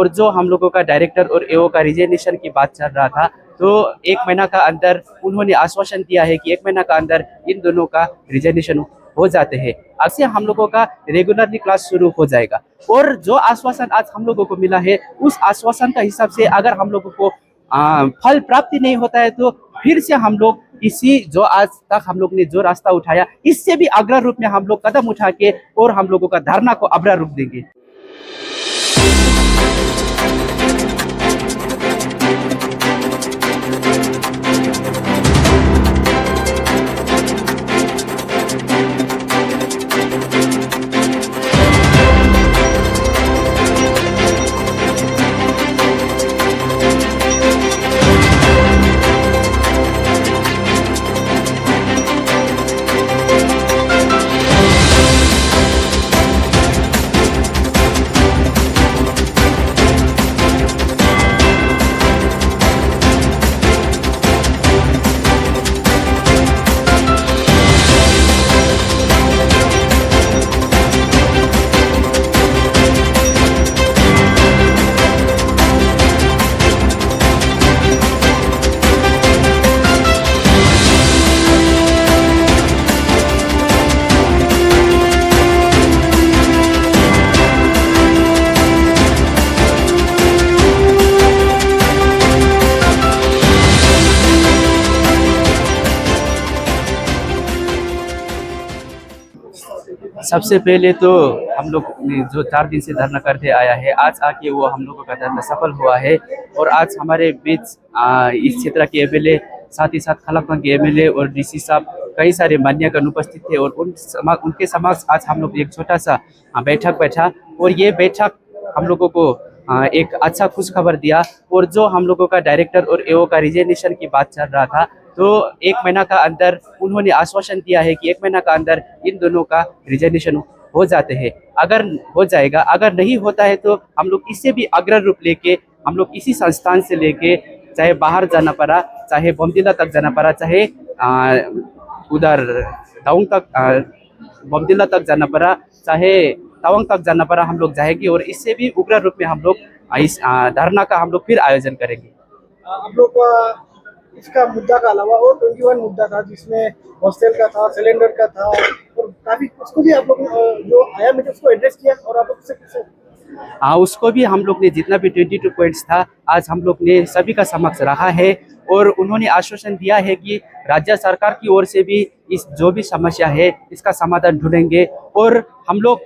और जो हम लोगों का डायरेक्टर और एओ का रिजिग्नेशन की बात चल रहा था, तो 1 महीना का अंदर उन्होंने आश्वासन दिया है कि 1 महीना का अंदर इन दोनों का रिजिग्नेशन हो जाते हैं। अब से हम लोगों का रेगुलरली क्लास शुरू हो जाएगा। और जो आश्वासन आज हम लोगों को मिला है, उस आश्वासन का हिसाब से अगर हम लोगों को फल प्राप्ति नहीं होता है, तो फिर से हम लोग इसी जो आज तक हम लोग ने जो रास्ता उठाया, इससे भी अग्र रूप में हम लोग कदम उठा के और हम लोगों का धरना को अग्र रूप देंगे। सबसे पहले तो हम लोग ने जो 4 दिन से धरना करते आया है, आज आके वो हम लोगों का धरना सफल हुआ है। और आज हमारे बीच इस क्षेत्र के एमएलए, साथ ही साथ खलकपन के एमएलए और डीसी साहब, कई सारे मान्यगण उपस्थित थे। और उनके समक्ष आज हम लोग एक छोटा सा बैठक बैठा, और ये बैठक हम लोगों को एक अच्छा खुशखबर दिया। और जो हम लोगों का डायरेक्टर और एओ का रिजिग्नेशन की बात चल रहा था, तो 1 महीना का अंदर उन्होंने आश्वासन दिया है कि 1 महीना का अंदर इन दोनों का रिजिग्नेशन हो जाते हैं। अगर हो जाएगा, अगर नहीं होता है तो हम लोग इससे भी अग्र रूप लेके हम लोग इसी संस्थान से लेके, चाहे बाहर जाना पड़ा, चाहे बोमदिला तक जाना पड़ा, चाहे उधर ताउंग तक बोमदिला तक जाना पड़ा, चाहे तवांग तक जाना पड़ा, हम लोग जाएंगे। और इससे भी उग्र रूप में हम लोग इस धरना का हम लोग फिर आयोजन करेंगे। हम लोग इसका मुद्दा का अलावा और 21 मुद्दा था, जिसमें हॉस्टल का था, सिलेंडर का था, और काफी उसको भी आप लोग जो आया मीटिंग उसको एड्रेस किया, और आप लोग उससे पूछे। हाँ, उसको भी हम लोग ने जितना भी 22 पॉइंट्स था, आज हम लोग ने सभी का समक्ष रखा है। और उन्होंने आश्वासन दिया है कि राज्य सरकार की ओर से भी इस जो भी समस्या है, इसका समाधान ढूंढेंगे। और हम लोग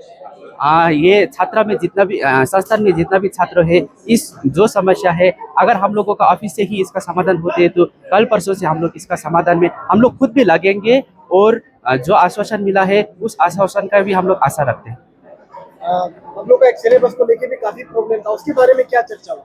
ये छात्रा में जितना भी संस्थान में जितना भी छात्र है, इस जो समस्या है, अगर हम लोगों का ऑफिस से ही इसका समाधान होते हैं, तो कल परसों से हम लोग इसका समाधान में हम लोग खुद भी लगेंगे। और जो आश्वासन मिला है, उस आश्वासन का भी हम लोग आशा रखते हैं। हम लोग का एक सिलेबस को लेके भी काफी प्रॉब्लम था, उसके बारे में क्या चर्चा हुआ?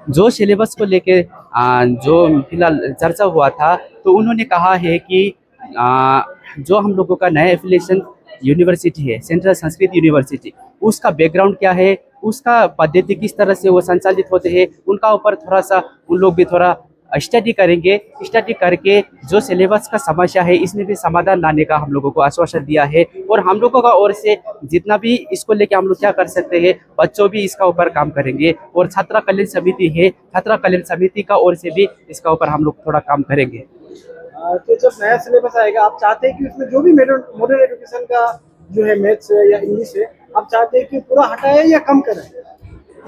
जो सिलेबस को लेके जो फिलहाल चर्चा हुआ था, तो उन्होंने कहा है कि जो हम लोगों का नया एफिलिएशन यूनिवर्सिटी है, सेंट्रल संस्कृत यूनिवर्सिटी, उसका बैकग्राउंड क्या है, उसका पद्धति किस तरह से वो संचालित होते हैं, उनका ऊपर थोड़ा सा उन लोग भी थोड़ा स्टडी करेंगे। स्टडी करके जो सिलेबस का समस्या है, इसमें भी समाधान लाने का हम लोगों को आश्वासन दिया है। और हम लोगों का ओर से जितना भी इसको लेके हम लोग क्या कर सकते हैं, बच्चों भी इसका ऊपर काम करेंगे। और छात्रा कल्याण समिति है, छात्रा कल्याण समिति का ओर से भी इसका ऊपर हम लोग थोड़ा काम करेंगे। तो जब नया सिलेबस आएगा, आप चाहते हैं कि उसमें जो भी मॉडर्न एजुकेशन का जो है मैथ्स है या इंग्लिश है, आप चाहते हैं कि पूरा हटाए या कम करें?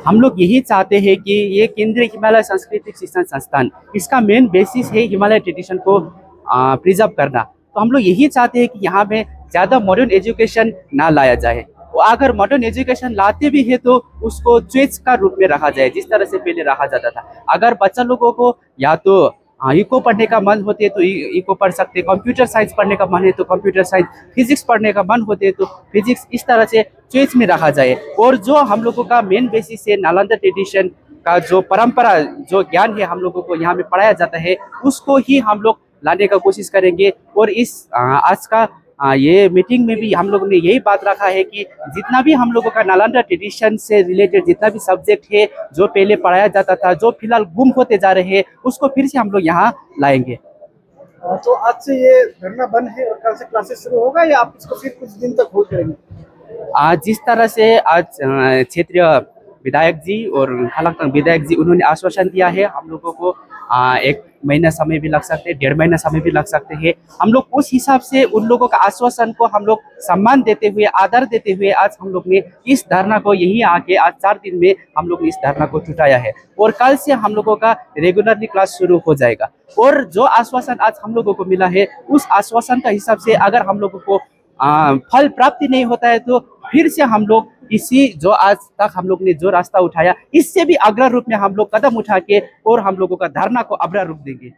हम लोग यही चाहते हैं कि ये केंद्रीय हिमालय सांस्कृतिक शिक्षण संस्थान, इसका मेन बेसिस है हिमालय ट्रेडिशन को प्रिजर्व करना। तो हम लोग यही चाहते हैं कि यहाँ पे ज़्यादा मॉडर्न एजुकेशन ना लाया जाए। और अगर मॉडर्न एजुकेशन लाते भी है, तो उसको चॉइस का रूप में रखा जाए, जिस तरह से पहले रखा जाता था। अगर बच्चा लोगों को या तो इको पढ़ने का मन होते है तो इको पढ़ सकते, कंप्यूटर साइंस पढ़ने का मन है तो कंप्यूटर साइंस, फिजिक्स पढ़ने का मन होते है तो फिजिक्स, इस तरह से चॉइस में रखा जाए। और जो हम लोगों का मेन बेसिस है नालंदा ट्रेडिशन का, जो परंपरा, जो ज्ञान है हम लोगों को यहाँ में पढ़ाया जाता है, उसको ही हम लोग लाने का कोशिश करेंगे। और इस आज का ये मीटिंग में भी हम लोगों ने यही बात रखा है कि जितना भी हम लोगों का नालंदा ट्रेडिशन से रिलेटेड जितना भी सब्जेक्ट है, जो पहले पढ़ाया जाता था, जो फिलहाल गुम होते जा रहे हैं, उसको फिर से हम लोग यहाँ लाएंगे। तो आज से ये धरना बंद है और कल से क्लासेस शुरू होगा, या आप इसको फिर कुछ दिन तक होल्ड करेंगे? जिस तरह से आज क्षेत्रीय विधायक जी और खलंगतंग विधायक जी उन्होंने आश्वासन दिया है हम लोगों को 1 महीना समय भी लग सकते हैं, 1.5 महीना समय भी लग सकते हैं। हम लोग उस हिसाब से उन लोगों का आश्वासन को हम लोग सम्मान देते हुए, आदर देते हुए आज हम लोग ने इस धरना को यहीं आके आज 4 दिन में हम लोग ने इस धरना को छुटाया है और कल से हम लोगों का रेगुलरली क्लास शुरू हो जाएगा। और जो आश्वासन आज हम लोगों को मिला है उस आश्वासन का हिसाब से अगर हम लोगों को फल प्राप्ति नहीं होता है तो फिर से हम लोग इसी जो आज तक हम लोग ने जो रास्ता उठाया इससे भी अग्र रूप में हम लोग कदम उठा के और हम लोगों का धरना को अग्र रूप देंगे।